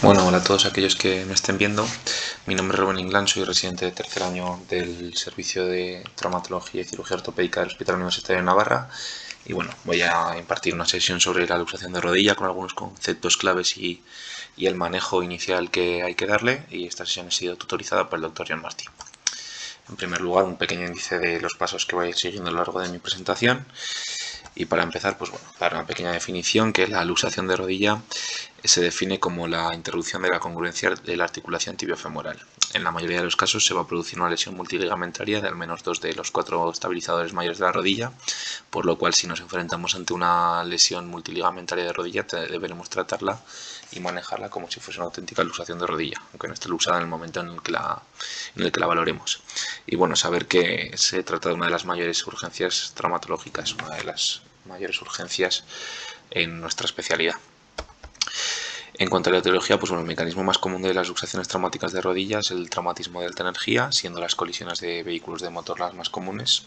Bueno, hola a todos aquellos que me estén viendo. Mi nombre es Rubén Inglán, soy residente de tercer año del Servicio de Traumatología y Cirugía Ortopédica del Hospital Universitario de Navarra. Y bueno, voy a impartir una sesión sobre la luxación de rodilla con algunos conceptos claves y el manejo inicial que hay que darle. Y esta sesión ha sido tutorizada por el doctor John Martí. En primer lugar, un pequeño índice de los pasos que voy a ir siguiendo a lo largo de mi presentación. Y para empezar, pues bueno, para una pequeña definición, que la luxación de rodilla se define como la interrupción de la congruencia de la articulación tibiofemoral. En la mayoría de los casos se va a producir una lesión multiligamentaria de al menos 2 de los 4 estabilizadores mayores de la rodilla, por lo cual si nos enfrentamos ante una lesión multiligamentaria de rodilla deberemos tratarla y manejarla como si fuese una auténtica luxación de rodilla, aunque no esté luxada en el momento en el que la valoremos. Y bueno, saber que se trata de una de las mayores urgencias traumatológicas, una de las mayores urgencias en nuestra especialidad. En cuanto a la etiología, pues bueno, el mecanismo más común de las luxaciones traumáticas de rodilla es el traumatismo de alta energía, siendo las colisiones de vehículos de motor las más comunes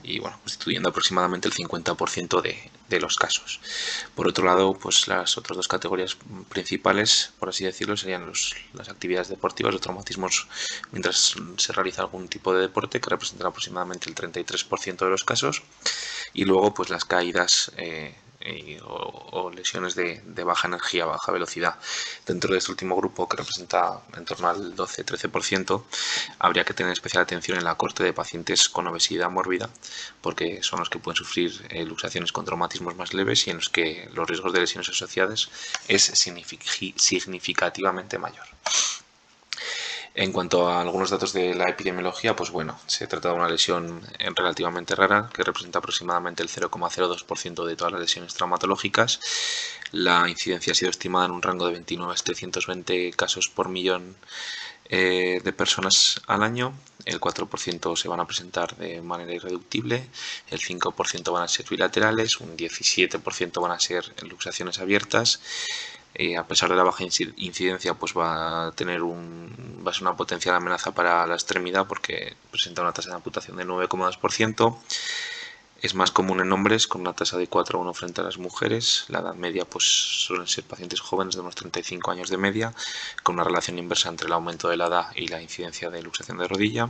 y bueno, constituyendo aproximadamente el 50% de los casos. Por otro lado, pues las otras dos categorías principales, por así decirlo, serían las actividades deportivas, los traumatismos mientras se realiza algún tipo de deporte, que representan aproximadamente el 33% de los casos, y luego pues las caídas o lesiones de baja energía, baja velocidad. Dentro de este último grupo, que representa en torno al 12-13%, habría que tener especial atención en la corte de pacientes con obesidad mórbida, porque son los que pueden sufrir luxaciones con traumatismos más leves y en los que los riesgos de lesiones asociadas es significativamente mayor. En cuanto a algunos datos de la epidemiología, pues bueno, se trata de una lesión relativamente rara, que representa aproximadamente el 0,02% de todas las lesiones traumatológicas. La incidencia ha sido estimada en un rango de 29 a 720 casos por millón de personas al año. El 4% se van a presentar de manera irreductible, el 5% van a ser bilaterales, un 17% van a ser luxaciones abiertas. A pesar de la baja incidencia, pues va a ser una potencial amenaza para la extremidad porque presenta una tasa de amputación de 9,2%. Es más común en hombres, con una tasa de 4 a 1 frente a las mujeres. La edad media pues suelen ser pacientes jóvenes de unos 35 años de media, con una relación inversa entre el aumento de la edad y la incidencia de luxación de rodilla.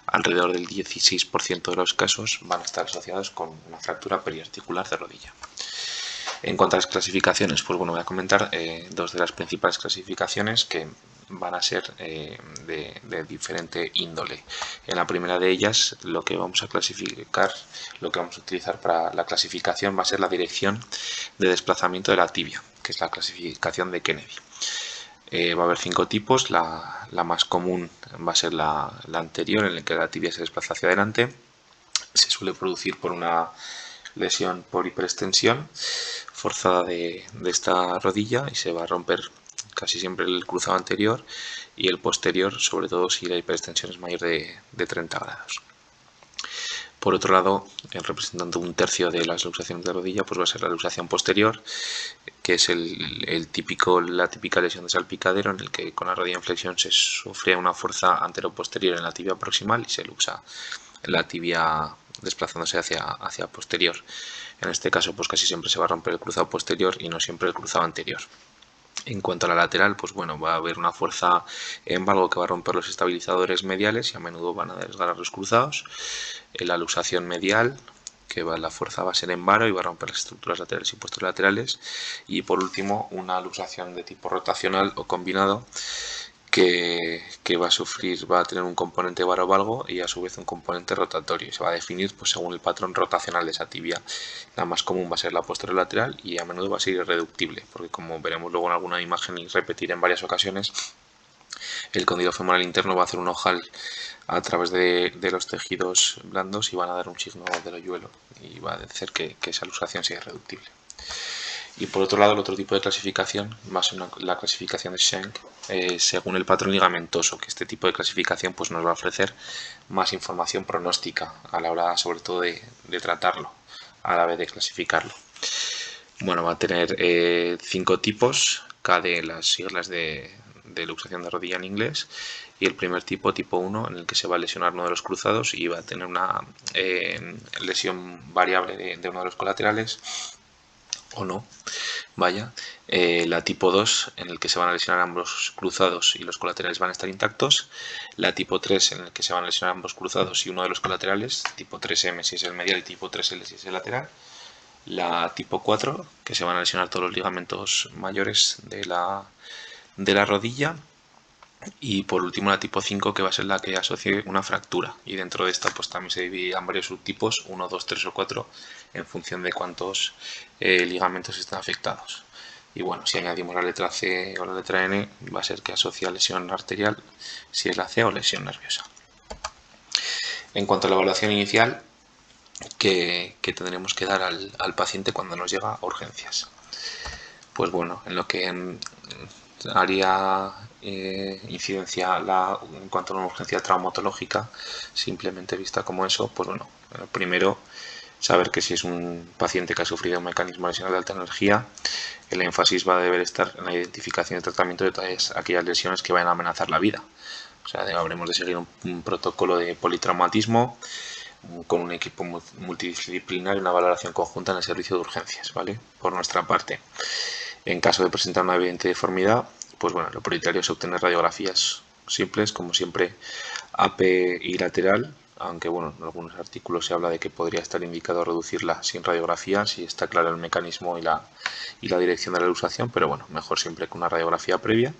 Alrededor del 16% de los casos van a estar asociados con una fractura periarticular de rodilla. En cuanto a las clasificaciones, pues bueno, voy a comentar dos de las principales clasificaciones que van a ser de diferente índole. En la primera de ellas, lo que vamos a utilizar para la clasificación va a ser la dirección de desplazamiento de la tibia, que es la clasificación de Kennedy. Va a haber 5 tipos. La más común va a ser la anterior, en la que la tibia se desplaza hacia adelante. Se suele producir por una lesión por hiperextensión forzada de esta rodilla y se va a romper casi siempre el cruzado anterior y el posterior, sobre todo si la hiperextensión es mayor de 30 grados. Por otro lado, representando un tercio de las luxaciones de rodilla, pues va a ser la luxación posterior, que es la típica lesión de salpicadero, en el que con la rodilla en flexión se sufre una fuerza antero-posterior en la tibia proximal y se luxa la tibia desplazándose hacia posterior. En este caso, pues casi siempre se va a romper el cruzado posterior y no siempre el cruzado anterior. En cuanto a la lateral, pues bueno, va a haber una fuerza en valgo que va a romper los estabilizadores mediales y a menudo van a desgarrar los cruzados. En la luxación medial, la fuerza va a ser en varo y va a romper las estructuras laterales y postolaterales. Y por último, una luxación de tipo rotacional o combinado, que va a tener un componente varo-valgo y a su vez un componente rotatorio y se va a definir pues según el patrón rotacional de esa tibia. La más común va a ser la posterior lateral y a menudo va a ser irreductible, porque como veremos luego en alguna imagen y repetir en varias ocasiones, el cóndilo femoral interno va a hacer un ojal a través de los tejidos blandos y van a dar un signo del hoyuelo y va a hacer que esa luxación sea irreductible. Y por otro lado, el otro tipo de clasificación, más la clasificación de Schenck, según el patrón ligamentoso, que este tipo de clasificación pues, nos va a ofrecer más información pronóstica a la hora, sobre todo, de tratarlo, a la vez de clasificarlo. Bueno, va a tener 5 tipos, KD las siglas de luxación de rodilla en inglés, y el primer tipo 1, en el que se va a lesionar uno de los cruzados y va a tener una lesión variable de uno de los colaterales. o no, vaya. La tipo 2, en el que se van a lesionar ambos cruzados y los colaterales van a estar intactos. La tipo 3, en el que se van a lesionar ambos cruzados y uno de los colaterales, tipo 3M si es el medial y tipo 3L si es el lateral. La tipo 4, que se van a lesionar todos los ligamentos mayores de la rodilla. Y por último la tipo 5, que va a ser la que asocie una fractura, y dentro de esta pues también se dividirán varios subtipos, 1, 2, 3 o 4, en función de cuántos ligamentos están afectados. Y bueno, si añadimos la letra C o la letra N, va a ser que asocia lesión arterial, si es la C, o lesión nerviosa. En cuanto a la evaluación inicial que tendremos que dar al paciente cuando nos llega a urgencias, pues bueno, en lo que haría incidencia en cuanto a una urgencia traumatológica, simplemente vista como eso, pues bueno, primero saber que si es un paciente que ha sufrido un mecanismo lesional de alta energía, el énfasis va a deber estar en la identificación y tratamiento de todas aquellas lesiones que vayan a amenazar la vida. O sea, habremos de seguir un protocolo de politraumatismo con un equipo multidisciplinar y una valoración conjunta en el servicio de urgencias, ¿vale? Por nuestra parte. En caso de presentar una evidente deformidad, pues bueno, lo prioritario es obtener radiografías simples, como siempre, AP y lateral, aunque bueno, en algunos artículos se habla de que podría estar indicado reducirla sin radiografía, si está claro el mecanismo y la dirección de la luxación, pero bueno, mejor siempre con una radiografía previa,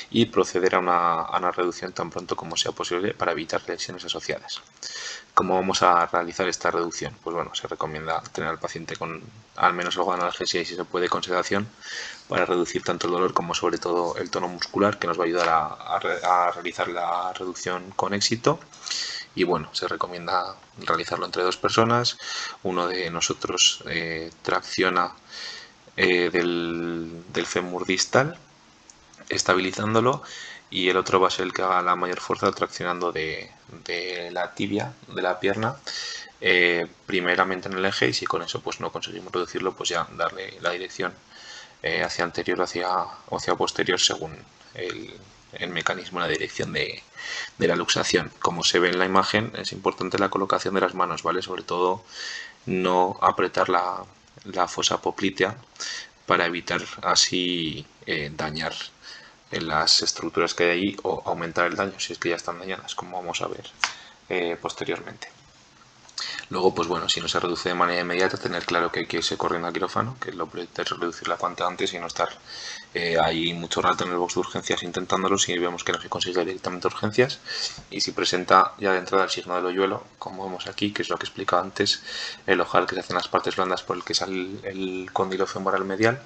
y proceder a una reducción tan pronto como sea posible para evitar lesiones asociadas. ¿Cómo vamos a realizar esta reducción? Pues bueno, se recomienda tener al paciente con al menos algo de analgesia y, si se puede, con sedación, para reducir tanto el dolor como sobre todo el tono muscular, que nos va a ayudar a realizar la reducción con éxito. Y bueno, se recomienda realizarlo entre 2 personas. Uno de nosotros tracciona del fémur distal, estabilizándolo, y el otro va a ser el que haga la mayor fuerza traccionando de la tibia, de la pierna, primeramente en el eje, y si con eso pues no conseguimos reducirlo, pues ya darle la dirección hacia anterior o hacia posterior, según el mecanismo, la dirección de la luxación. Como se ve en la imagen, es importante la colocación de las manos, ¿vale? Sobre todo no apretar la fosa poplitea, para evitar así dañar en las estructuras que hay ahí o aumentar el daño si es que ya están dañadas, como vamos a ver posteriormente. Luego, pues bueno, si no se reduce de manera inmediata, tener claro que hay que irse corriendo al quirófano, que lo prioritario es reducirla cuanto antes y no estar ahí mucho rato en el box de urgencias intentándolo si vemos que no se consigue directamente urgencias. Y si presenta ya de entrada el signo del hoyuelo, como vemos aquí, que es lo que he explicado antes, el ojal que se hace en las partes blandas por el que sale el cóndilo femoral medial,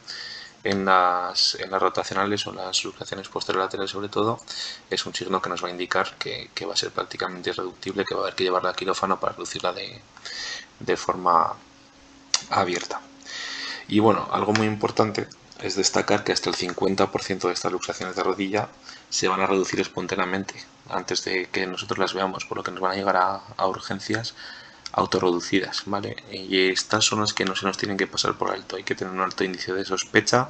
en las rotacionales o las luxaciones posterolaterales sobre todo, es un signo que nos va a indicar que va a ser prácticamente irreductible, que va a haber que llevarla a quirófano para reducirla de forma abierta. Y bueno, algo muy importante es destacar que hasta el 50% de estas luxaciones de rodilla se van a reducir espontáneamente antes de que nosotros las veamos, por lo que nos van a llegar a urgencias autorreducidas, ¿vale? Y estas son las que no se nos tienen que pasar por alto. Hay que tener un alto índice de sospecha,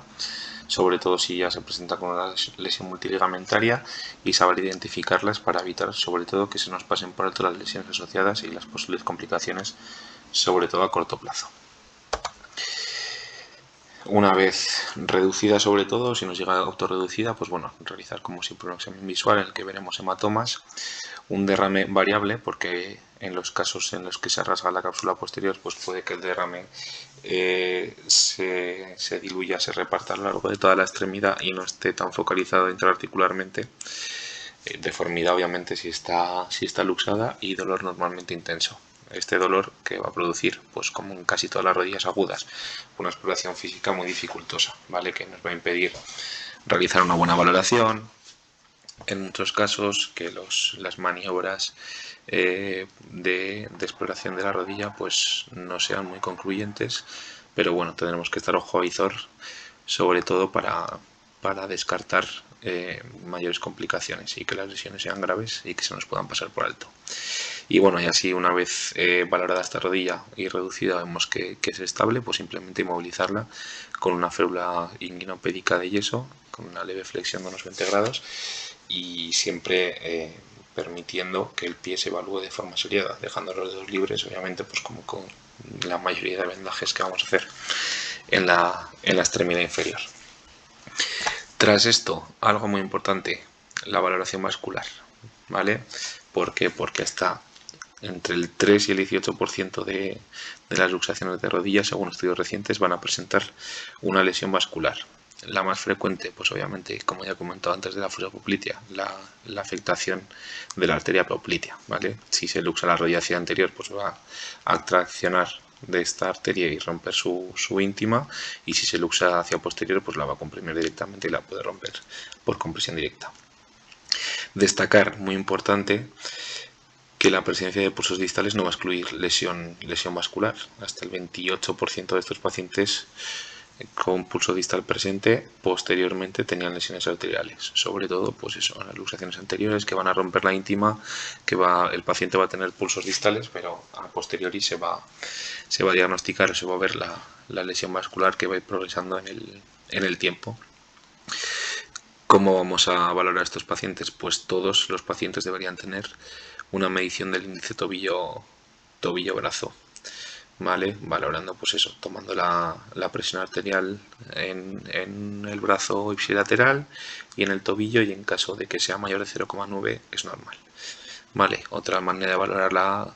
sobre todo si ya se presenta con una lesión multiligamentaria, y saber identificarlas para evitar sobre todo que se nos pasen por alto las lesiones asociadas y las posibles complicaciones, sobre todo a corto plazo. Una vez reducida, sobre todo, si nos llega autorreducida, pues bueno, realizar como siempre un examen visual en el que veremos hematomas, un derrame variable, porque en los casos en los que se rasga la cápsula posterior, pues puede que el derrame se diluya, se reparta a lo largo de toda la extremidad y no esté tan focalizado intraarticularmente. Deformidad, obviamente, si está luxada, y dolor normalmente intenso. Este dolor que va a producir, pues como en casi todas las rodillas agudas, una exploración física muy dificultosa, ¿vale? Que nos va a impedir realizar una buena valoración. En muchos casos que las maniobras de exploración de la rodilla pues no sean muy concluyentes, pero bueno, tendremos que estar ojo a visor, sobre todo para descartar mayores complicaciones y que las lesiones sean graves y que se nos puedan pasar por alto. Y bueno, y así una vez valorada esta rodilla y reducida, vemos que es estable, pues simplemente inmovilizarla con una férula inguinopédica de yeso, con una leve flexión de unos 20 grados, y siempre permitiendo que el pie se evalúe de forma seriada, dejando los dedos libres, obviamente, pues como con la mayoría de vendajes que vamos a hacer. en la extremidad inferior. Tras esto, algo muy importante, la valoración vascular, ¿vale? ¿Por qué? Porque está entre el 3 y el 18% de las luxaciones de rodillas, según estudios recientes, van a presentar una lesión vascular. La más frecuente, pues obviamente, como ya he comentado antes de la fusa poplitea, la afectación de la arteria poplitea, ¿vale? Si se luxa la rodilla hacia anterior, pues va a traccionar de esta arteria y romper su íntima, y si se luxa hacia posterior, pues la va a comprimir directamente y la puede romper por compresión directa. Destacar, muy importante, que la presencia de pulsos distales no va a excluir lesión vascular. Hasta el 28% de estos pacientes con pulso distal presente posteriormente tenían lesiones arteriales, sobre todo pues eso, las luxaciones anteriores que van a romper la íntima, el paciente va a tener pulsos distales, pero a posteriori se va a diagnosticar o se va a ver la lesión vascular que va a ir progresando en el tiempo. ¿Cómo vamos a valorar a estos pacientes? Pues todos los pacientes deberían tener una medición del índice tobillo-brazo, ¿vale? Valorando, pues eso, tomando la presión arterial en el brazo ipsilateral y en el tobillo, y en caso de que sea mayor de 0,9 es normal, ¿vale? Otra manera de valorar la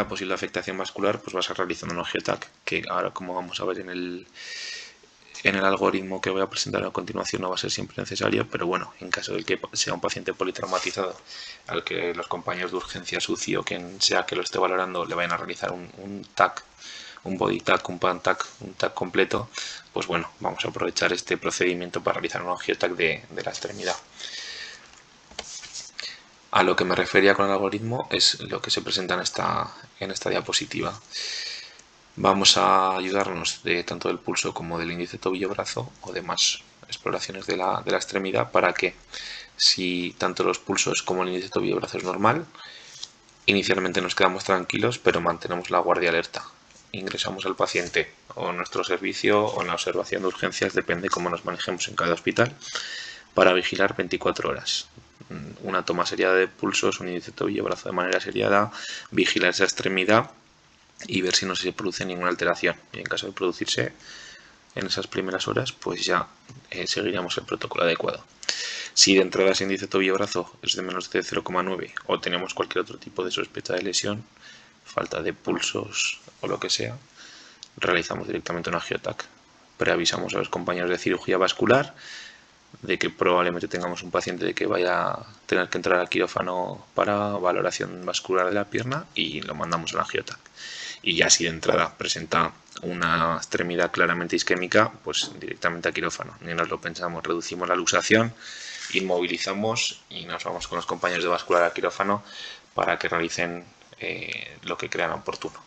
posible afectación vascular, pues vas a realizar un OGIOTAC, que ahora, como vamos a ver en el algoritmo que voy a presentar a continuación, no va a ser siempre necesario, pero bueno, en caso de que sea un paciente politraumatizado al que los compañeros de urgencias UCI o quien sea que lo esté valorando le vayan a realizar un TAC, un body TAC, un pan TAC, un TAC completo, pues bueno, vamos a aprovechar este procedimiento para realizar un OGIOTAC de la extremidad. A lo que me refería con el algoritmo es lo que se presenta en esta diapositiva. Vamos a ayudarnos de tanto del pulso como del índice tobillo-brazo o demás exploraciones de la extremidad, para que, si tanto los pulsos como el índice tobillo-brazo es normal, inicialmente nos quedamos tranquilos, pero mantenemos la guardia alerta. Ingresamos al paciente o en nuestro servicio o en la observación de urgencias, depende cómo nos manejemos en cada hospital, para vigilar 24 horas. Una toma seriada de pulsos, un índice tobillo-brazo de manera seriada, vigilar esa extremidad y ver si no se produce ninguna alteración. Y en caso de producirse en esas primeras horas, pues ya seguiríamos el protocolo adecuado. Si de entrada ese índice tobillo-brazo es de menos de 0,9 o tenemos cualquier otro tipo de sospecha de lesión, falta de pulsos o lo que sea, realizamos directamente un AngioTAC. Preavisamos a los compañeros de cirugía vascular de que probablemente tengamos un paciente de que vaya a tener que entrar al quirófano para valoración vascular de la pierna, y lo mandamos al AngioTAC. Y ya si de entrada presenta una extremidad claramente isquémica, pues directamente a quirófano. Ni nos lo pensamos, reducimos la luxación, inmovilizamos y nos vamos con los compañeros de vascular al quirófano para que realicen lo que crean oportuno.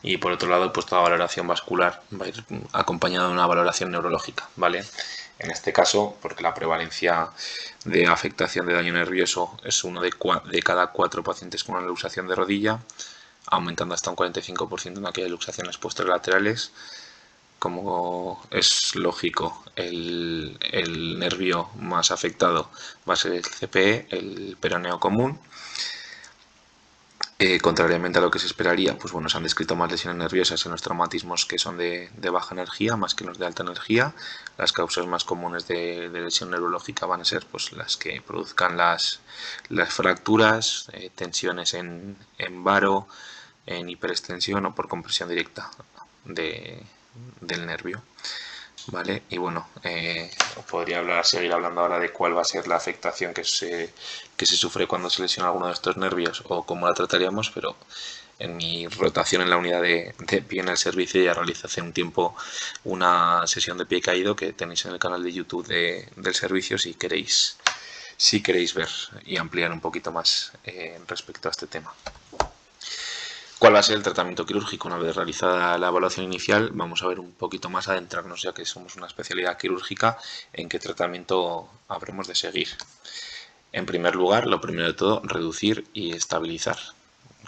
Y por otro lado, pues toda valoración vascular va a ir acompañada de una valoración neurológica, ¿vale? En este caso, porque la prevalencia de afectación de daño nervioso es uno de cada 4 pacientes con una luxación de rodilla, aumentando hasta un 45% en aquellas luxaciones posterolaterales. Como es lógico, el nervio más afectado va a ser el CPE, el peroneo común. Contrariamente a lo que se esperaría, pues bueno, se han descrito más lesiones nerviosas en los traumatismos que son de baja energía más que en los de alta energía. Las causas más comunes de lesión neurológica van a ser pues las que produzcan las fracturas, tensiones en varo, en hiperextensión o por compresión directa del nervio. ¿Vale? Y bueno, podría seguir hablando ahora de cuál va a ser la afectación que se sufre cuando se lesiona alguno de estos nervios o cómo la trataríamos, pero en mi rotación en la unidad de pie en el servicio ya realicé hace un tiempo una sesión de pie caído que tenéis en el canal de YouTube del servicio si queréis ver y ampliar un poquito más respecto a este tema. ¿Cuál va a ser el tratamiento quirúrgico? Una vez realizada la evaluación inicial, vamos a ver un poquito más, adentrarnos, ya que somos una especialidad quirúrgica, en qué tratamiento habremos de seguir. En primer lugar, lo primero de todo, reducir y estabilizar.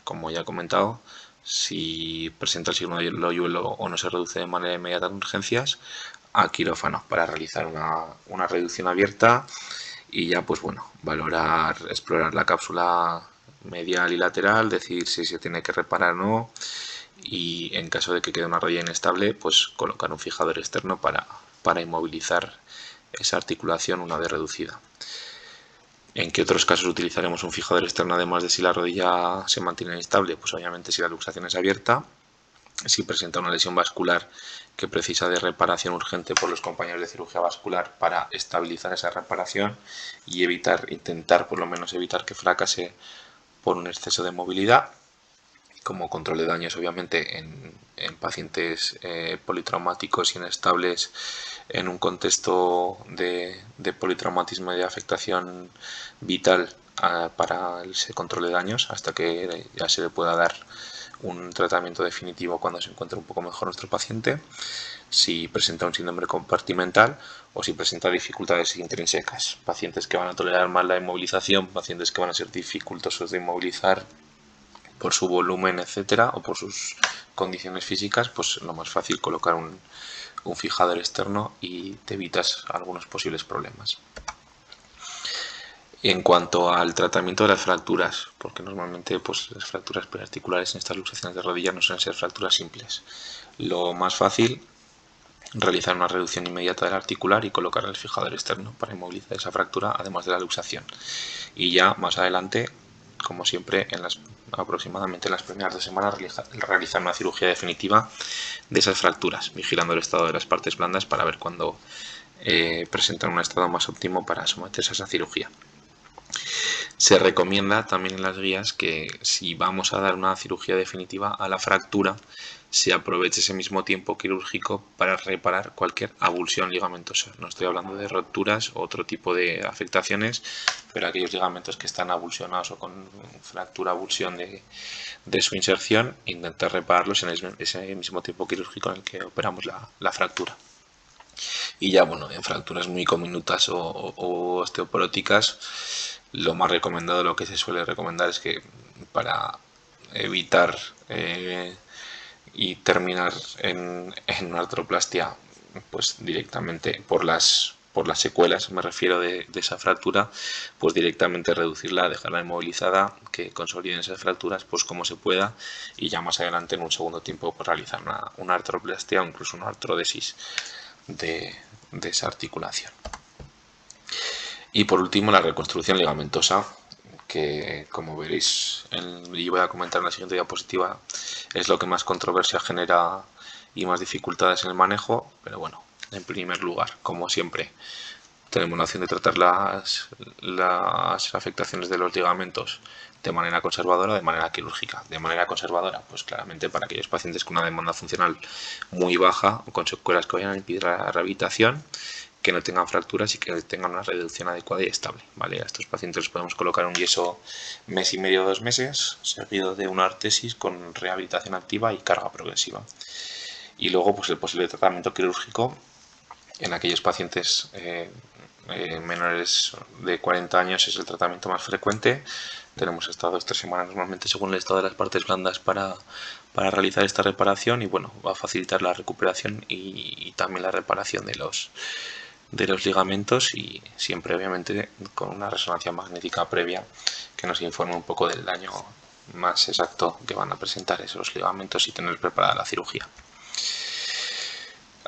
Como ya he comentado, si presenta el signo de hoyuelo o no se reduce de manera inmediata en urgencias, a quirófano para realizar una reducción abierta y ya pues bueno, explorar la cápsula medial y lateral, decidir si se tiene que reparar o no, y en caso de que quede una rodilla inestable, pues colocar un fijador externo para inmovilizar esa articulación una vez reducida. ¿En qué otros casos utilizaremos un fijador externo además de si la rodilla se mantiene inestable? Pues obviamente si la luxación es abierta, si presenta una lesión vascular que precisa de reparación urgente por los compañeros de cirugía vascular para estabilizar esa reparación y intentar por lo menos evitar que fracase por un exceso de movilidad, como control de daños obviamente en pacientes politraumáticos inestables en un contexto de politraumatismo y de afectación vital para ese control de daños hasta que ya se le pueda dar un tratamiento definitivo cuando se encuentre un poco mejor nuestro paciente, si presenta un síndrome compartimental o si presenta dificultades intrínsecas, pacientes que van a tolerar mal la inmovilización, pacientes que van a ser dificultosos de inmovilizar por su volumen, etcétera, o por sus condiciones físicas, pues lo más fácil colocar un fijador externo y te evitas algunos posibles problemas. En cuanto al tratamiento de las fracturas, porque normalmente pues, las fracturas periarticulares en estas luxaciones de rodilla no suelen ser fracturas simples. Lo más fácil, realizar una reducción inmediata del articular y colocar el fijador externo para inmovilizar esa fractura, además de la luxación. Y ya más adelante, como siempre, aproximadamente en las primeras 2 semanas, realizar una cirugía definitiva de esas fracturas, vigilando el estado de las partes blandas para ver cuándo presentan un estado más óptimo para someterse a esa cirugía. Se recomienda también en las guías que si vamos a dar una cirugía definitiva a la fractura, se aproveche ese mismo tiempo quirúrgico para reparar cualquier avulsión ligamentosa. No estoy hablando de roturas o otro tipo de afectaciones, pero aquellos ligamentos que están avulsionados o con fractura avulsión de su inserción, intentar repararlos en ese mismo tiempo quirúrgico en el que operamos la fractura. Y ya, bueno, en fracturas muy comminutas o osteoporóticas, lo más recomendado, lo que se suele recomendar es que para evitar y terminar en una artroplastia, pues directamente por las secuelas, me refiero de esa fractura, pues directamente reducirla, dejarla inmovilizada, que consoliden esas fracturas pues como se pueda y ya más adelante en un segundo tiempo pues, realizar una artroplastia o incluso una artrodesis de esa articulación. Y por último la reconstrucción ligamentosa, que como veréis y voy a comentar en la siguiente diapositiva, es lo que más controversia genera y más dificultades en el manejo, pero bueno, en primer lugar, como siempre, tenemos la opción de tratar las afectaciones de los ligamentos de manera conservadora o de manera quirúrgica. De manera conservadora, pues claramente para aquellos pacientes con una demanda funcional muy baja o con secuelas que vayan a impedir la rehabilitación, que no tengan fracturas y que tengan una reducción adecuada y estable. ¿Vale? A estos pacientes les podemos colocar un yeso mes y medio o 2 meses, seguido de una artesis con rehabilitación activa y carga progresiva. Y luego pues el posible tratamiento quirúrgico en aquellos pacientes menores de 40 años es el tratamiento más frecuente. Tenemos hasta 2-3 semanas normalmente según el estado de las partes blandas para realizar esta reparación y bueno, va a facilitar la recuperación y también la reparación de los ligamentos y siempre obviamente con una resonancia magnética previa que nos informe un poco del daño más exacto que van a presentar esos ligamentos y tener preparada la cirugía.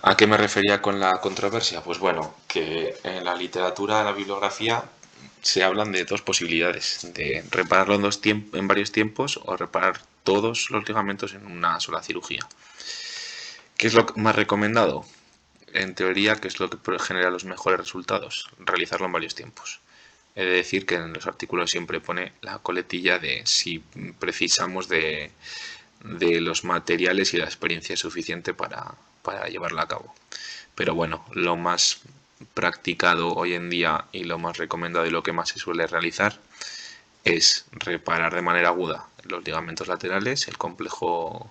¿A qué me refería con la controversia? Pues bueno, que en la literatura, en la bibliografía, se hablan de dos posibilidades, de repararlo en varios tiempos o reparar todos los ligamentos en una sola cirugía. ¿Qué es lo más recomendado? En teoría, ¿qué es lo que genera los mejores resultados? Realizarlo en varios tiempos. He de decir que en los artículos siempre pone la coletilla de si precisamos de los materiales y la experiencia suficiente para llevarla a cabo. Pero bueno, lo más practicado hoy en día y lo más recomendado y lo que más se suele realizar es reparar de manera aguda los ligamentos laterales, el complejo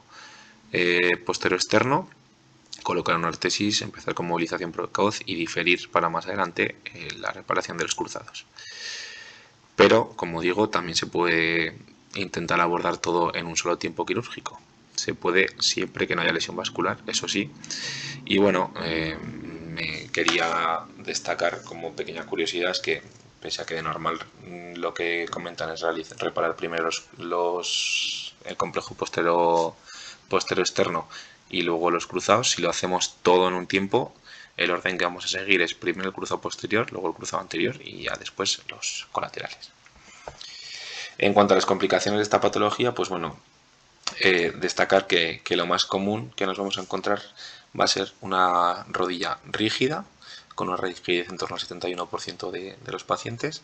posterior externo, colocar una artesis, empezar con movilización precoz y diferir para más adelante la reparación de los cruzados. Pero, como digo, también se puede intentar abordar todo en un solo tiempo quirúrgico. Se puede siempre que no haya lesión vascular, eso sí. Y bueno, me quería destacar como pequeña curiosidad es que, pese a que de normal lo que comentan es reparar primero el complejo posterior posterior externo y luego los cruzados. Si lo hacemos todo en un tiempo, el orden que vamos a seguir es primero el cruzado posterior, luego el cruzado anterior y ya después los colaterales. En cuanto a las complicaciones de esta patología, pues bueno, destacar que lo más común que nos vamos a encontrar va a ser una rodilla rígida, con una rigidez en torno al 71% de los pacientes,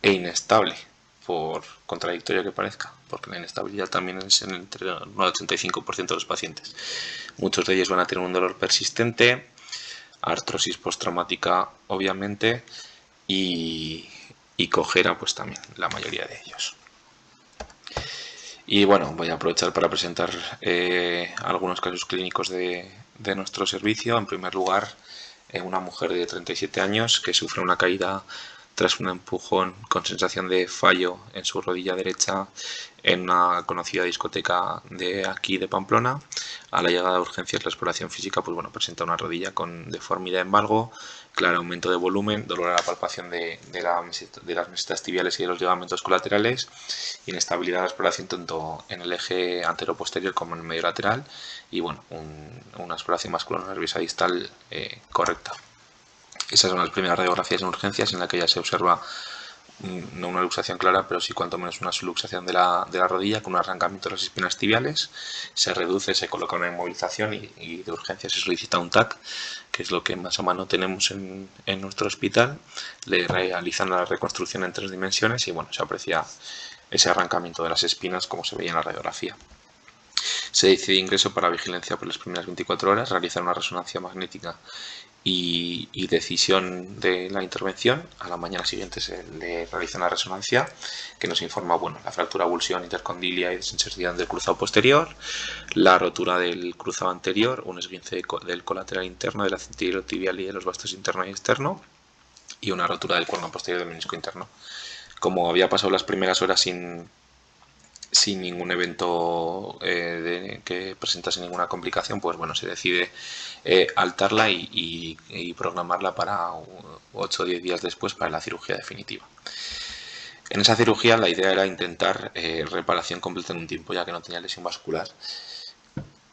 e inestable, por contradictorio que parezca, porque la inestabilidad también es entre el 85% de los pacientes. Muchos de ellos van a tener un dolor persistente, artrosis postraumática obviamente, y cojera pues también, la mayoría de ellos. Y bueno, voy a aprovechar para presentar algunos casos clínicos de nuestro servicio. En primer lugar, una mujer de 37 años que sufre una caída tras un empujón con sensación de fallo en su rodilla derecha en una conocida discoteca de aquí de Pamplona. A la llegada de urgencias, la exploración física pues bueno, presenta una rodilla con deformidad en valgo, claro aumento de volumen, dolor a la palpación de las mesetas tibiales y de los ligamentos colaterales, inestabilidad de la exploración tanto en el eje antero-posterior como en el medio lateral y bueno, una exploración musculonerviosa distal correcta. Esas son las primeras radiografías en urgencias en las que ya se observa no una luxación clara, pero sí cuanto menos una subluxación de la rodilla con un arrancamiento de las espinas tibiales. Se reduce, se coloca una inmovilización y de urgencia se solicita un TAC, que es lo que más a mano tenemos en nuestro hospital. Le realizan la reconstrucción en 3 dimensiones y bueno, se aprecia ese arrancamiento de las espinas como se veía en la radiografía. Se decide ingreso para vigilancia por las primeras 24 horas, realizar una resonancia magnética y decisión de la intervención. A la mañana siguiente se le realiza una resonancia que nos informa bueno, la fractura, avulsión, intercondilia y desinserción del cruzado posterior, la rotura del cruzado anterior, un esguince del colateral interno de la tibial y de los bastos interno y externo y una rotura del cuerno posterior del menisco interno. Como había pasado las primeras horas sin ningún evento que presentase ninguna complicación, pues bueno, se decide altarla y programarla para 8 o 10 días después para la cirugía definitiva. En esa cirugía la idea era intentar reparación completa en un tiempo, ya que no tenía lesión vascular.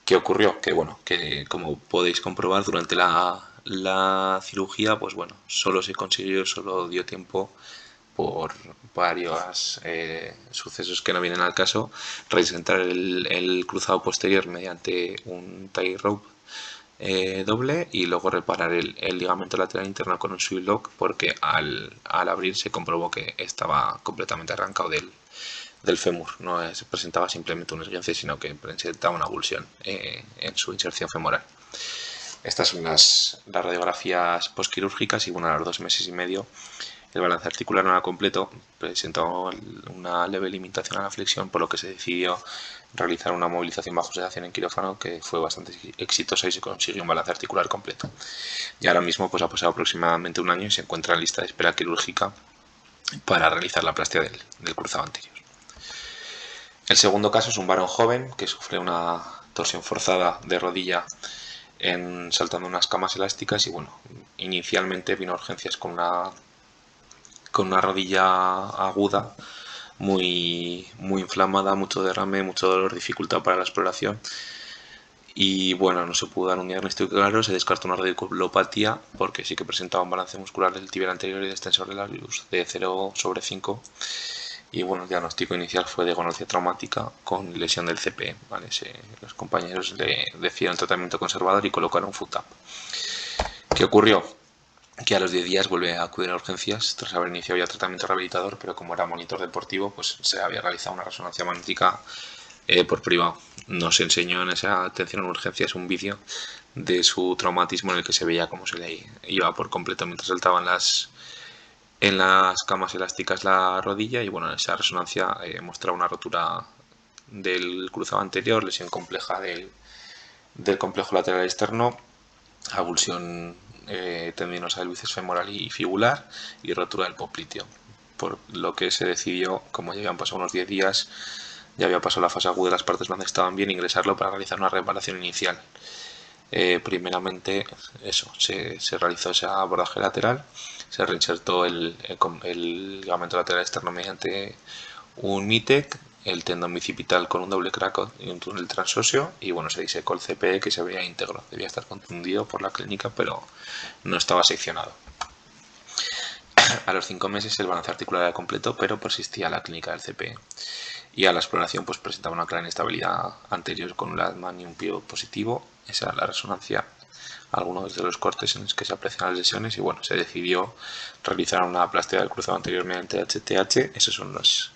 ¿Qué ocurrió? Que bueno, que como podéis comprobar durante la cirugía, pues bueno, solo dio tiempo por varios sucesos que no vienen al caso, representar el cruzado posterior mediante un tie rope doble y luego reparar el ligamento lateral interno con un swivel lock, porque al abrir se comprobó que estaba completamente arrancado del fémur. No se presentaba simplemente un esguince, sino que presentaba una avulsión en su inserción femoral. Estas son las radiografías postquirúrgicas y bueno, a los 2 meses y medio el balance articular no era completo, presentó una leve limitación a la flexión, por lo que se decidió realizar una movilización bajo sedación en quirófano que fue bastante exitosa y se consiguió un balance articular completo. Y ahora mismo pues ha pasado aproximadamente un año y se encuentra en lista de espera quirúrgica para realizar la plastia del cruzado anterior. El segundo caso es un varón joven que sufre una torsión forzada de rodilla saltando unas camas elásticas y bueno, inicialmente vino a urgencias con una rodilla aguda muy inflamada, mucho derrame, mucho dolor, dificultad para la exploración y bueno, no se pudo dar un diagnóstico claro. Se descartó una radiculopatía porque sí que presentaba un balance muscular del tibial anterior y extensor de la luz de 0/5 y bueno, el diagnóstico inicial fue de gonorrea traumática con lesión del CPE, ¿vale? Los compañeros le decidieron tratamiento conservador y colocaron FUTAP. ¿Qué ocurrió? Que a los 10 días vuelve a acudir a urgencias tras haber iniciado ya tratamiento rehabilitador, pero como era monitor deportivo, pues se había realizado una resonancia magnética por privado. Nos enseñó en esa atención en urgencias un vídeo de su traumatismo en el que se veía cómo se le iba por completo mientras saltaba en las camas elásticas la rodilla y bueno, en esa resonancia mostraba una rotura del cruzado anterior, lesión compleja del complejo lateral externo, avulsión tendinosa del bíceps femoral y fibular y rotura del popliteo, por lo que se decidió, como ya habían pasado unos 10 días, ya había pasado la fase aguda de las partes donde estaban bien, ingresarlo para realizar una reparación inicial. Primeramente eso, se realizó ese abordaje lateral, se reinsertó el ligamento lateral externo mediante un MITEC, el tendón bicipital con un doble crack y un túnel transóseo, y bueno, se disecó el CPE, que se veía íntegro. Debía estar contundido por la clínica, pero no estaba seccionado. A los 5 meses el balance articular era completo, pero persistía la clínica del CPE. Y a la exploración pues presentaba una clara inestabilidad anterior con un LATMAN y un pivot positivo. Esa era la resonancia, algunos de los cortes en los que se aprecian las lesiones, y bueno, se decidió realizar una plástica del cruzado anterior mediante HTH. Esas son las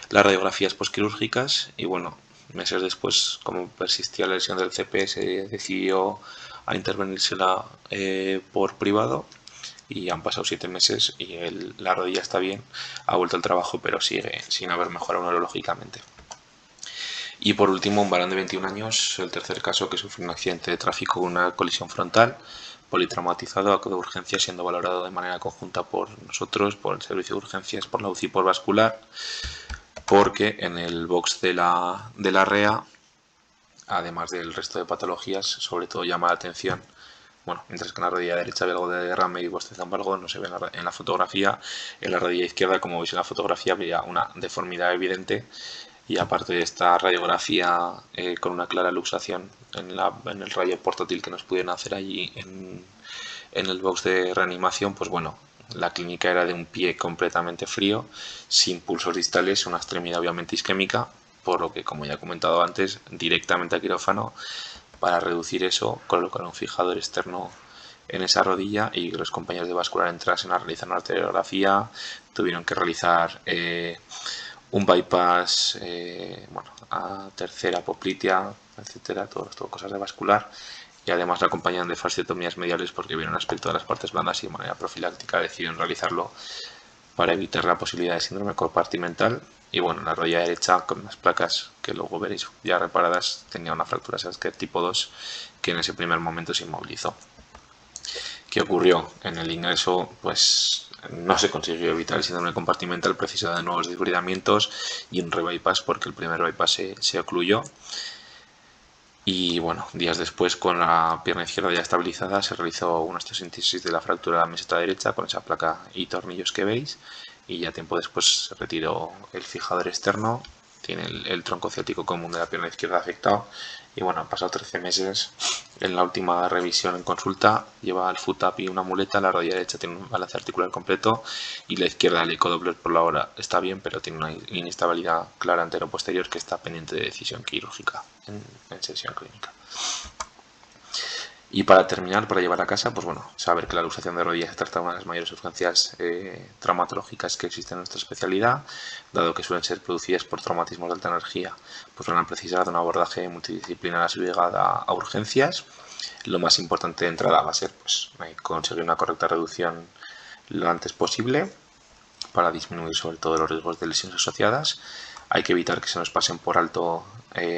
radiografías posquirúrgicas, y bueno, meses después, como persistía la lesión del CPE, se decidió a intervenírsela por privado, y han pasado 7 meses y la rodilla está bien, ha vuelto al trabajo, pero sigue sin haber mejorado neurológicamente. Y por último, un varón de 21 años, el tercer caso, que sufrió un accidente de tráfico con una colisión frontal, politraumatizado, acude a urgencias, siendo valorado de manera conjunta por nosotros, por el servicio de urgencias, por la UCI por vascular, porque en el box de la REA, además del resto de patologías, sobre todo llama la atención, bueno, mientras que en la rodilla derecha había algo de derrame y embargo no se ve en la fotografía. En la rodilla izquierda, como veis en la fotografía, había una deformidad evidente, y aparte de esta radiografía con una clara luxación en el rayo portátil que nos pudieron hacer allí en el box de reanimación, pues bueno, la clínica era de un pie completamente frío, sin pulsos distales, una extremidad obviamente isquémica, por lo que, como ya he comentado antes, directamente a quirófano para reducir eso, colocar un fijador externo en esa rodilla, y los compañeros de vascular entrasen a realizar una arteriografía. Tuvieron que realizar un bypass, bueno, a tercera poplitea, etcétera, todo cosas de vascular, y además la acompañan de fasciotomías mediales porque vieron el aspecto de las partes blandas y de manera profiláctica decidieron realizarlo para evitar la posibilidad de síndrome compartimental. Y bueno, la rodilla derecha, con unas placas que luego veréis ya reparadas, tenía una fractura Salsker tipo 2 que en ese primer momento se inmovilizó. ¿Qué ocurrió? En el ingreso pues no se consiguió evitar el síndrome compartimental, precisado de nuevos desbridamientos y un rebypass, porque el primer bypass se ocluyó. Y bueno, días después, con la pierna izquierda ya estabilizada, se realizó una osteosíntesis de la fractura de la meseta derecha con esa placa y tornillos que veis, y ya tiempo después se retiró el fijador externo. Tiene el tronco ciático común de la pierna izquierda afectado, y bueno, han pasado 13 meses. En la última revisión en consulta lleva el foot up y una muleta. La rodilla derecha tiene un balance articular completo, y la izquierda, el ecodoppler por la hora está bien, pero tiene una inestabilidad clara antero-posterior que está pendiente de decisión quirúrgica en sesión clínica. Y para terminar, para llevar a casa, pues bueno, saber que la luxación de rodillas se trata de una de las mayores urgencias traumatológicas que existen en nuestra especialidad, dado que suelen ser producidas por traumatismos de alta energía, pues van a precisar de un abordaje multidisciplinar a su llegada a urgencias. Lo más importante de entrada va a ser pues conseguir una correcta reducción lo antes posible para disminuir sobre todo los riesgos de lesiones asociadas. Hay que evitar que se nos pasen por alto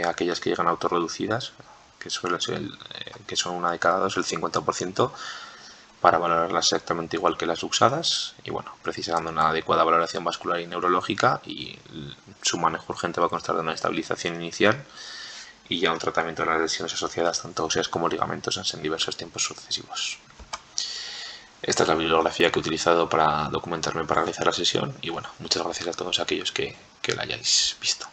aquellas que llegan autorreducidas, que suele ser que son una de cada dos, el 50%, para valorarlas exactamente igual que las luxadas, y bueno, precisando una adecuada valoración vascular y neurológica, y su manejo urgente va a constar de una estabilización inicial y ya un tratamiento de las lesiones asociadas, tanto óseas como ligamentos, en diversos tiempos sucesivos. Esta es la bibliografía que he utilizado para documentarme para realizar la sesión, y bueno, muchas gracias a todos aquellos que la hayáis visto.